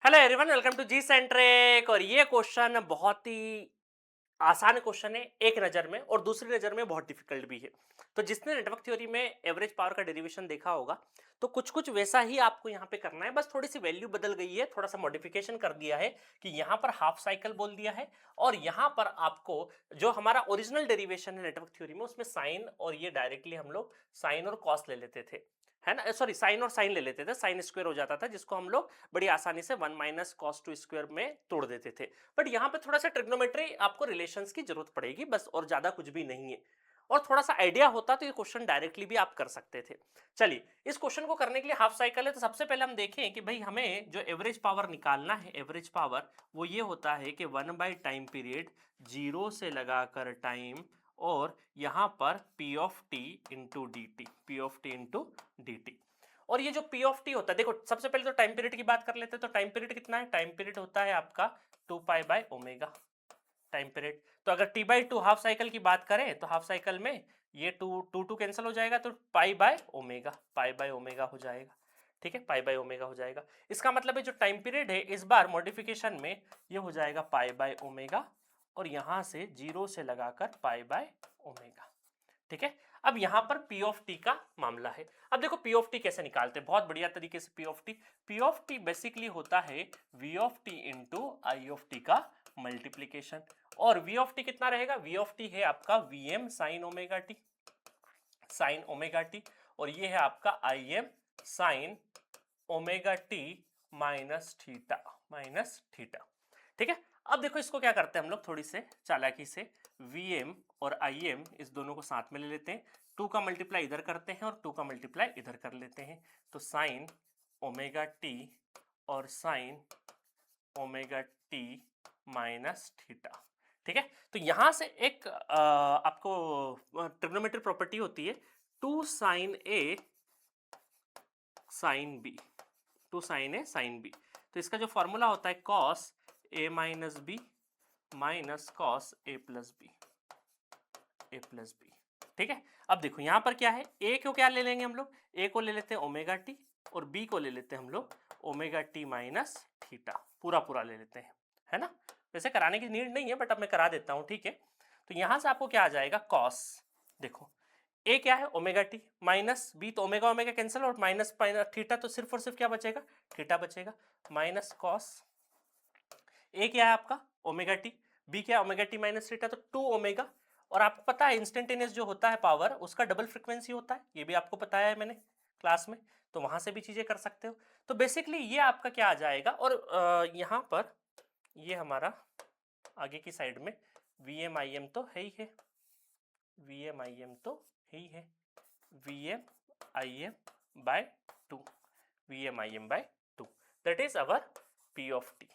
Hello everyone, welcome to G Centric. और ये question बहुत ही आसान क्वेश्चन है एक नज़र में, और दूसरी नज़र में बहुत डिफिकल्ट भी है। तो जिसने नेटवर्क थ्योरी में एवरेज पावर का डेरिवेशन देखा होगा, तो कुछ कुछ वैसा ही आपको यहाँ पे करना है। बस थोड़ी सी वैल्यू बदल गई है, थोड़ा सा मॉडिफिकेशन कर दिया है कि यहाँ पर हाफ साइकिल बोल दिया है, और यहाँ पर आपको जो हमारा ओरिजिनल डेरिवेशन है नेटवर्क थ्योरी में, उसमें साइन और ये डायरेक्टली हम लोग साइन और कॉस ले लेते थे, है ना। सॉरी, साइन और साइन ले लेते थे, साइन स्क्वायर हो जाता था, जिसको हम लोग बड़ी आसानी से 1 माइनस कॉस टू स्क्वायर में तोड़ देते थे। बट यहाँ पे थोड़ा सा ट्रिग्नोमेट्री आपको रिलेशंस की जरूरत पड़ेगी, बस, और ज्यादा कुछ भी नहीं है। और थोड़ा सा आइडिया होता तो ये क्वेश्चन डायरेक्टली भी आप कर सकते थे। चलिए, इस क्वेश्चन को करने के लिए हाफ साइकिल है, तो सबसे पहले हम देखें कि भाई हमें जो एवरेज पावर निकालना है, एवरेज पावर वो ये होता है कि 1 बाई टाइम पीरियड, जीरो से लगाकर टाइम, और यहां पर P of T into D T, P of T into D T. और ये जो पी ऑफ टी होता है, देखो सबसे पहले तो टाइम पीरियड की बात कर लेते हैं। तो टाइम पीरियड कितना है? टाइम पीरियड होता है आपका 2 पाई बाय ओमेगा टाइम पीरियड। तो अगर T by two half cycle की बात करें, तो हाफ साइकिल में ये टू टू टू कैंसिल हो जाएगा, तो पाई by omega, pi by omega हो जाएगा। ठीक है, पाई बाय ओमेगा हो जाएगा। इसका मतलब है जो टाइम पीरियड है इस बार मॉडिफिकेशन में ये हो जाएगा पाई बाय ओमेगा, और यहां से जीरो से लगाकर पाई बाय ओमेगा। ठीक है, अब यहां पर पी ऑफ टी का मामला है। अब देखो पी ऑफ टी कैसे निकालते हैं, बहुत बढ़िया तरीके से। पी ऑफ टी बेसिकली होता है V of T into I of T का मल्टीप्लीकेशन। और वी ऑफ टी कितना रहेगा? वी ऑफ टी है आपका V M sine omega T, sine omega T, और ये है आपका I M sine omega T minus theta, minus theta. ठीक है, अब देखो इसको क्या करते हैं हम लोग थोड़ी से चालाकी से, Vm और Im इस दोनों को साथ में ले लेते हैं, 2 का मल्टीप्लाई इधर करते हैं और 2 का मल्टीप्लाई इधर कर लेते हैं। तो साइन ओमेगा टी और sign omega T minus theta. ठीक है, तो यहां से एक आपको ट्रिग्नोमेट्री प्रॉपर्टी होती है, two sine A sine B, two sine A sine B. तो इसका जो फॉर्मूला होता है cos A minus B minus cos A plus B, A plus B. ठीक है, अब देखो यहां पर क्या है, ए को क्या ले लेंगे हम लोग? ए को ले लेते हैं ओमेगा टी, और बी को ले लेते हैं हम लोग ओमेगा टी माइनस थीटा, पूरा पूरा ले लेते हैं, है ना। वैसे कराने की नीड नहीं है, बट अब मैं करा देता हूं। ठीक है, तो यहां से आपको क्या आ जाएगा? कॉस, देखो ए क्या है? ओमेगा टी, माइनस बी तो ओमेगा ओमेगा कैंसिल, और माइनस थीटा, तो सिर्फ और सिर्फ क्या बचेगा? थीटा बचेगा, माइनस कॉस। ए क्या है आपका? ओमेगा टी, बी क्या है? ओमेगा टी माइनस थीटा, तो 2 ओमेगा। और आपको पता है इंस्टेंटेनियस जो होता है पावर, उसका डबल फ्रीक्वेंसी होता है, ये भी आपको बताया है मैंने क्लास में, तो वहां से भी चीजें कर सकते हो। तो बेसिकली ये आपका क्या आ जाएगा, और यहाँ पर ये हमारा आगे की साइड में वी एम आई एम तो है ही है, वी एम आई एम तो है ही है, V M I M by two, V M I M by two, that is our P of T.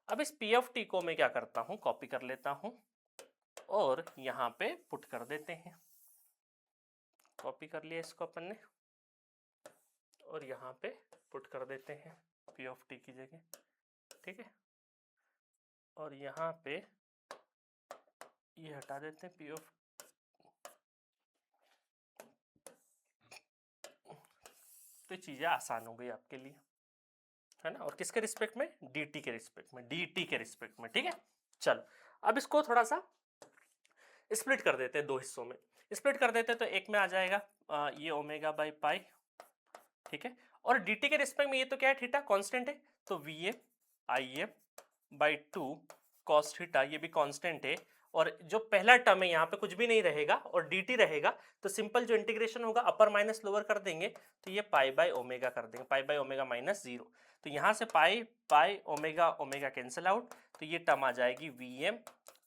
अब इस पी ऑफ टी को मैं क्या करता हूं, कॉपी कर लेता हूं और यहां पे पुट कर देते हैं। कॉपी कर लिया इसको अपन ने, और यहां पे पुट कर देते हैं पी ऑफ टी की जगह। ठीक है, और यहां पे ये हटा देते हैं पी ऑफ, तो चीजें आसान हो गई आपके लिए, है ना। और किसके रिस्पेक्ट में? dt के रिस्पेक्ट में, dt के रिस्पेक्ट में। ठीक है, चलो अब इसको थोड़ा सा स्प्लिट कर देते हैं दो हिस्सों में। स्प्लिट कर देते हैं तो एक में आ जाएगा ये ओमेगा बाई पाई। ठीक है, और dt के रिस्पेक्ट में ये तो क्या है? थीटा कांस्टेंट है, तो V M I M by two cos theta, ये भी कांस्टेंट है। और जो पहला टर्म है यहाँ पे कुछ भी नहीं रहेगा और dt रहेगा, तो सिंपल जो इंटीग्रेशन होगा अपर माइनस लोअर कर देंगे, तो ये पाई बाय ओमेगा कर देंगे, pi by omega minus zero. तो यहाँ से pi pi omega omega cancel out, तो ये टर्म आ जाएगी V M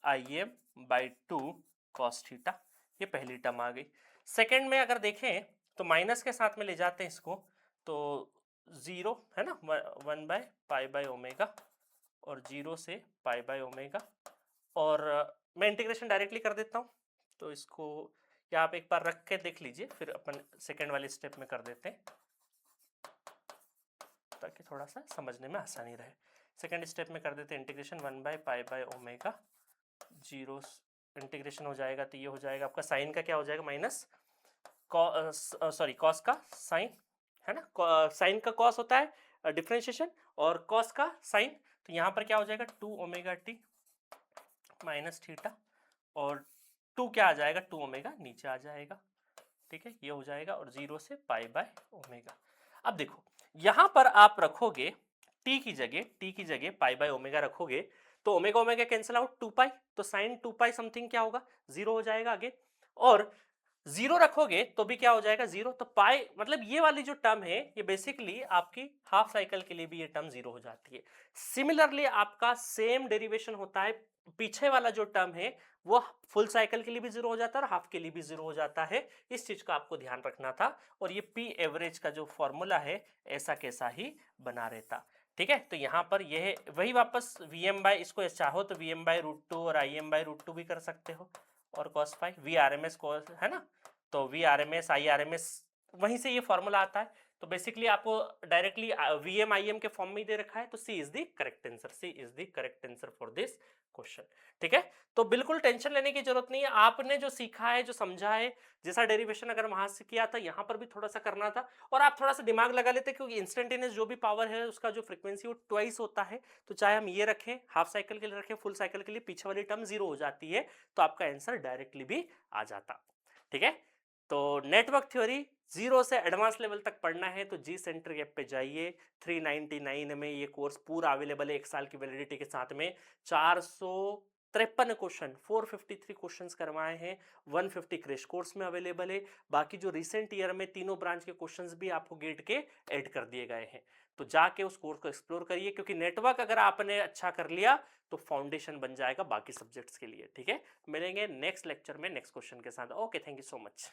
I M by two cos theta, ये पहली टर्म आ गई। सेकेंड में अगर देखें तो माइनस के साथ में ले जाते हैं इसको, तो जीरो है ना, 1 बाय पाई बाय ओमेगा, और जीरो से पाई बाय ओमेगा। और मैं इंटीग्रेशन डायरेक्टली कर देता हूँ, तो इसको यहाँ पे एक बार रख के देख लीजिए, फिर अपन सेकेंड वाले स्टेप में कर देते हैं ताकि थोड़ा सा समझने में आसानी रहे। सेकेंड स्टेप में कर देते हैं integration, 1 by pi by omega, zero integration हो जाएगा, तो ये हो जाएगा आपका साइन का क्या हो जाएगा? माइनस सॉरी कॉस का साइन, है ना। साइन का कॉस होता है डिफरेंशिएशन, और कॉस का साइन, तो यहाँ पर क्या हो जाएगा 2 ओमेगा टी माइनस थीटा, और 2 क्या आ जाएगा 2 ओमेगा नीचे आ जाएगा, ठीक है, ये हो जाएगा, और 0 से पाई बाय ओमेगा। अब देखो यहां पर आप रखोगे टी की जगह पाई बाय ओमेगा रखोगे, तो ओमेगा ओमेगा कैंसिल आउट 2 पाई, तो साइन 2 पाई समथिंग क्या होगा 0 हो जाएगा आगे, और 0 रखोगे तो भी क्या हो जाएगा 0, तो पाई मतलब ये वाली जो टर्म है ये बेसिकली आपकी हाफ साइकिल के लिए भी ये टर्म 0 हो जाती है। सिमिलरली आपका सेम डेरिवेशन होता है, पीछे वाला जो टर्म है वो फुल साइकिल के लिए भी 0 हो जाता है और हाफ के लिए भी 0 हो जाता है, इस चीज का आपको ध्यान रखना था। और ये पी एवरेज का जो फॉर्मूला है ऐसा कैसा ही बना रहता, ठीक है। तो यहां पर यह वही वापस Vm बाय, इसको चाहो तो Vm बाय रूट टू और Im बाय रूट टू भी कर सकते हो, और cos phi V R M S cos है ना, तो V R M S I R M S वहीं से ये फॉर्मूला आता है। तो बेसिकली आपको directly V M I M के फॉर्म में ही दे रखा है, तो C is the correct answer, C is the correct answer for this question, ठीक है। तो बिल्कुल टेंशन लेने की जरूरत नहीं है, आपने जो सीखा है जो समझा है, जैसा डेरिवेशन अगर वहां से किया था यहाँ पर भी थोड़ा सा करना था, और आप थोड़ा सा दिमाग लगा लेते, क्योंकि इंस्टेंटेनियस जो भी पावर है उसका जो फ्रीक्वेंसी वो ट्वाइस होता है, तो चाहे हम ये रखें हाफ साइकिल के लिए रखें फुल साइकिल के लिए, पीछे वाली टर्म 0 हो जाती है, तो आपका आंसर डायरेक्टली भी आ जाता, ठीक है। तो नेटवर्क थ्योरी 0 से एडवांस लेवल तक पढ़ना है तो जी सेंटर गैप पे जाइए, 399 में ये कोर्स पूरा अवेलेबल है 1 साल की वैलिडिटी के साथ में, 453 क्वेश्चन 453 क्वेश्चंस करवाए हैं, 150 क्रैश कोर्स में अवेलेबल है, बाकी जो रिसेंट ईयर में तीनों ब्रांच के क्वेश्चंस भी आपको गेट के ऐड कर दिए गए हैं, तो जाके उस कोर्स को एक्सप्लोर करिए, क्योंकि नेटवर्क अगर आपने अच्छा कर लिया तो फाउंडेशन बन जाएगा बाकी सब्जेक्ट्स के लिए, ठीक है। मिलेंगे नेक्स्ट लेक्चर में नेक्स्ट क्वेश्चन के साथ, okay, thank you so much.